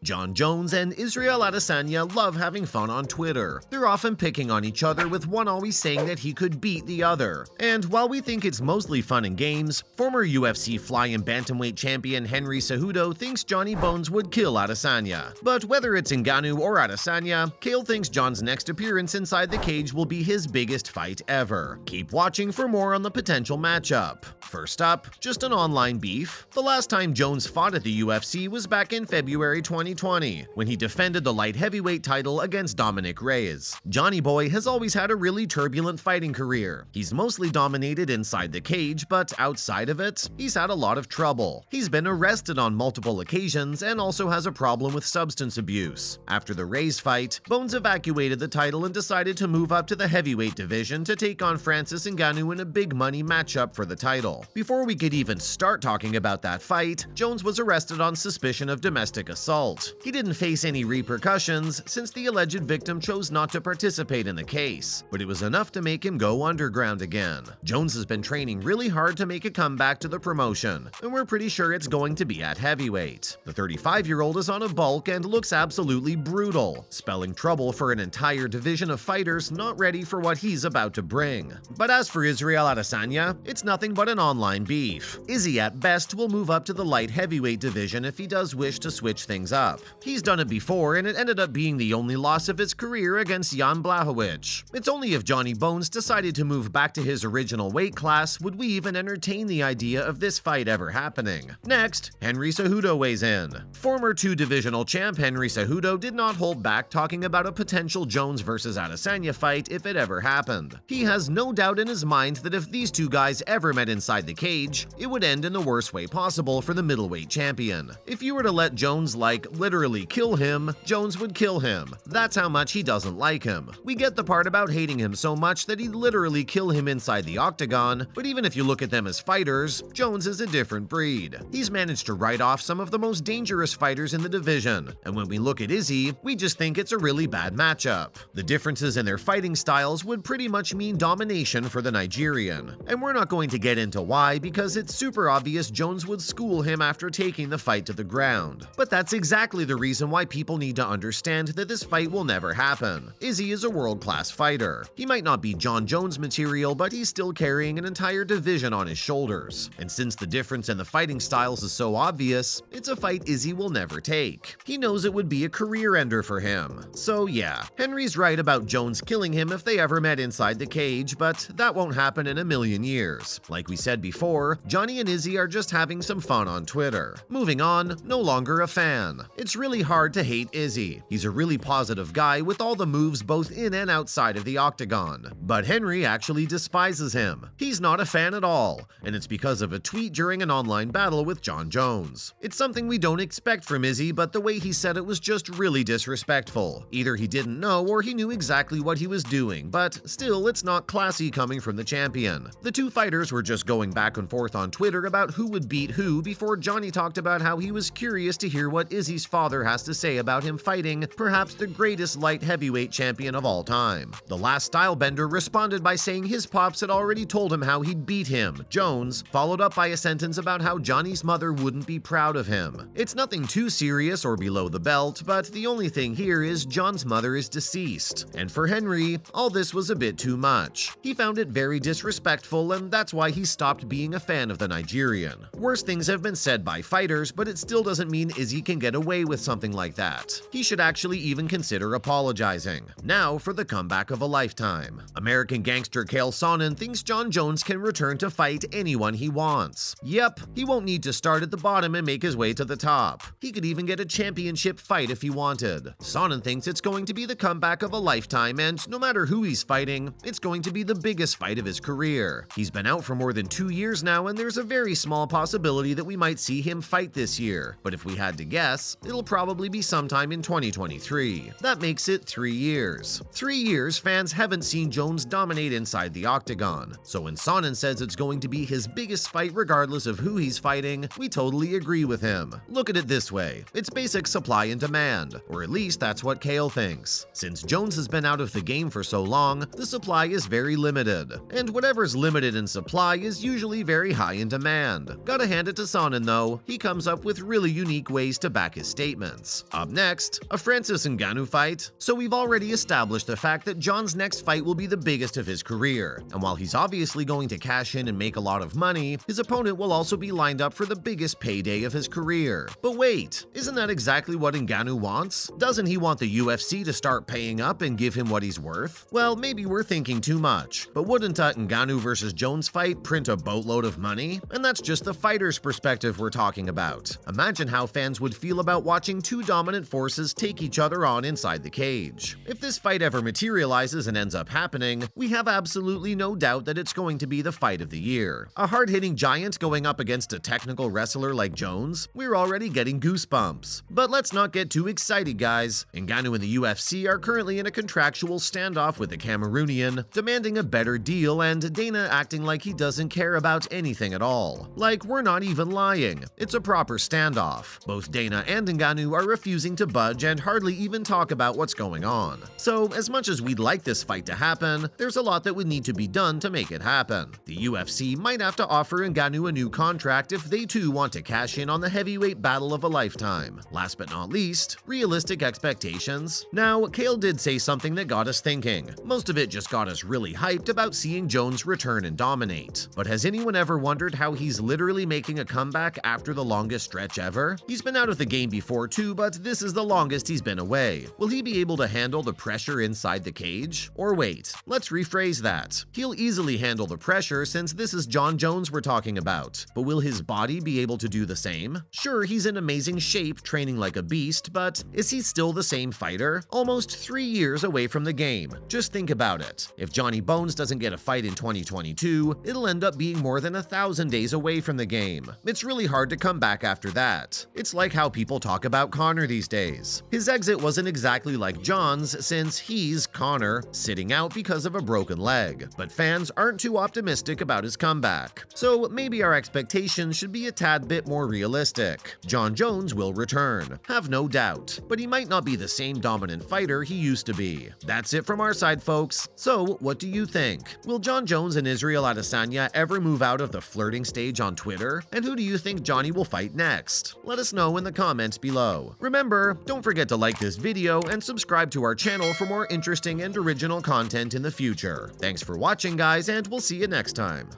Jon Jones and Israel Adesanya love having fun on Twitter. They're often picking on each other, with one always saying that he could beat the other. And while we think it's mostly fun and games, former UFC fly and bantamweight champion Henry Cejudo thinks Johnny Bones would kill Adesanya. But whether it's Ngannou or Adesanya, Chael thinks Jon's next appearance inside the cage will be his biggest fight ever. Keep watching for more on the potential matchup. First up, just an online beef. The last time Jones fought at the UFC was back in February 2020, when he defended the light heavyweight title against Dominick Reyes. Johnny Boy has always had a really turbulent fighting career. He's mostly dominated inside the cage, but outside of it, he's had a lot of trouble. He's been arrested on multiple occasions and also has a problem with substance abuse. After the Reyes fight, Bones evacuated the title and decided to move up to the heavyweight division to take on Francis Ngannou in a big money matchup for the title. Before we could even start talking about that fight, Jones was arrested on suspicion of domestic assault. He didn't face any repercussions since the alleged victim chose not to participate in the case, but it was enough to make him go underground again. Jones has been training really hard to make a comeback to the promotion, and we're pretty sure it's going to be at heavyweight. The 35-year-old is on a bulk and looks absolutely brutal, spelling trouble for an entire division of fighters not ready for what he's about to bring. But as for Israel Adesanya, it's nothing but an online beef. Izzy at best will move up to the light heavyweight division if he does wish to switch things up. He's done it before, and it ended up being the only loss of his career against Jan Blachowicz. It's only if Johnny Bones decided to move back to his original weight class would we even entertain the idea of this fight ever happening. Next, Henry Cejudo weighs in. Former two-divisional champ Henry Cejudo did not hold back talking about a potential Jones vs. Adesanya fight if it ever happened. He has no doubt in his mind that if these two guys ever met inside the cage, it would end in the worst way possible for the middleweight champion. If you were to let Jones, literally kill him, Jones would kill him. That's how much he doesn't like him. We get the part about hating him so much that he'd literally kill him inside the Octagon, but even if you look at them as fighters, Jones is a different breed. He's managed to write off some of the most dangerous fighters in the division, and when we look at Izzy, we just think it's a really bad matchup. The differences in their fighting styles would pretty much mean domination for the Nigerian, and we're not going to get into why because it's super obvious Jones would school him after taking the fight to the ground. But that's exactly the reason why people need to understand that this fight will never happen. Izzy is a world-class fighter. He might not be Jon Jones material, but he's still carrying an entire division on his shoulders. And since the difference in the fighting styles is so obvious, it's a fight Izzy will never take. He knows it would be a career ender for him. So yeah, Henry's right about Jones killing him if they ever met inside the cage, but that won't happen in a million years. Like we said before, Johnny and Izzy are just having some fun on Twitter. Moving on, no longer a fan. It's really hard to hate Izzy. He's a really positive guy with all the moves both in and outside of the Octagon. But Henry actually despises him. He's not a fan at all, and it's because of a tweet during an online battle with Jon Jones. It's something we don't expect from Izzy, but the way he said it was just really disrespectful. Either he didn't know or he knew exactly what he was doing, but still, it's not classy coming from the champion. The two fighters were just going back and forth on Twitter about who would beat who before Johnny talked about how he was curious to hear what Izzy's father has to say about him fighting perhaps the greatest light heavyweight champion of all time. The last stylebender responded by saying his pops had already told him how he'd beat him, Jones, followed up by a sentence about how Johnny's mother wouldn't be proud of him. It's nothing too serious or below the belt, but the only thing here is John's mother is deceased. And for Henry, all this was a bit too much. He found it very disrespectful, and that's why he stopped being a fan of the Nigerian. Worse things have been said by fighters, but it still doesn't mean Izzy can get away with something like that. He should actually even consider apologizing. Now for the comeback of a lifetime. American gangster Chael Sonnen thinks Jon Jones can return to fight anyone he wants. Yep, he won't need to start at the bottom and make his way to the top. He could even get a championship fight if he wanted. Sonnen thinks it's going to be the comeback of a lifetime, and no matter who he's fighting, it's going to be the biggest fight of his career. He's been out for more than 2 years now, and there's a very small possibility that we might see him fight this year. But if we had to guess, it'll probably be sometime in 2023. That makes it 3 years. 3 years fans haven't seen Jones dominate inside the Octagon. So when Sonnen says it's going to be his biggest fight regardless of who he's fighting, we totally agree with him. Look at it this way, it's basic supply and demand, or at least that's what Chael thinks. Since Jones has been out of the game for so long, the supply is very limited. And whatever's limited in supply is usually very high in demand. Gotta hand it to Sonnen though, he comes up with really unique ways to back his statements. Up next, a Francis Ngannou fight. So we've already established the fact that Jon's next fight will be the biggest of his career, and while he's obviously going to cash in and make a lot of money, his opponent will also be lined up for the biggest payday of his career. But wait, isn't that exactly what Ngannou wants? Doesn't he want the UFC to start paying up and give him what he's worth? Well, maybe we're thinking too much, but wouldn't a Ngannou versus Jones fight print a boatload of money? And that's just the fighter's perspective we're talking about. Imagine how fans would feel about watching two dominant forces take each other on inside the cage. If this fight ever materializes and ends up happening, we have absolutely no doubt that it's going to be the fight of the year. A hard-hitting giant going up against a technical wrestler like Jones? We're already getting goosebumps. But let's not get too excited, guys. Ngannou and the UFC are currently in a contractual standoff with the Cameroonian, demanding a better deal, and Dana acting like he doesn't care about anything at all. Like, we're not even lying. It's a proper standoff. Both Dana and Ngannou are refusing to budge and hardly even talk about what's going on. So, as much as we'd like this fight to happen, there's a lot that would need to be done to make it happen. The UFC might have to offer Ngannou a new contract if they too want to cash in on the heavyweight battle of a lifetime. Last but not least, realistic expectations. Now, Chael did say something that got us thinking. Most of it just got us really hyped about seeing Jones return and dominate. But has anyone ever wondered how he's literally making a comeback after the longest stretch ever? He's been out of the game before too, but this is the longest he's been away. Will he be able to handle the pressure inside the cage? Or wait, let's rephrase that. He'll easily handle the pressure since this is Jon Jones we're talking about, but will his body be able to do the same? Sure, he's in amazing shape, training like a beast, but is he still the same fighter? Almost 3 years away from the game. Just think about it. If Johnny Bones doesn't get a fight in 2022, it'll end up being more than 1,000 days away from the game. It's really hard to come back after that. It's like how people talk about Conor these days. His exit wasn't exactly like Jon's since he's, Conor, sitting out because of a broken leg, but fans aren't too optimistic about his comeback. So maybe our expectations should be a tad bit more realistic. Jon Jones will return, have no doubt, but he might not be the same dominant fighter he used to be. That's it from our side, folks. So what do you think? Will Jon Jones and Israel Adesanya ever move out of the flirting stage on Twitter? And who do you think Johnny will fight next? Let us know in the comments below. Remember, don't forget to like this video and subscribe to our channel for more interesting and original content in the future. Thanks for watching, guys, and we'll see you next time.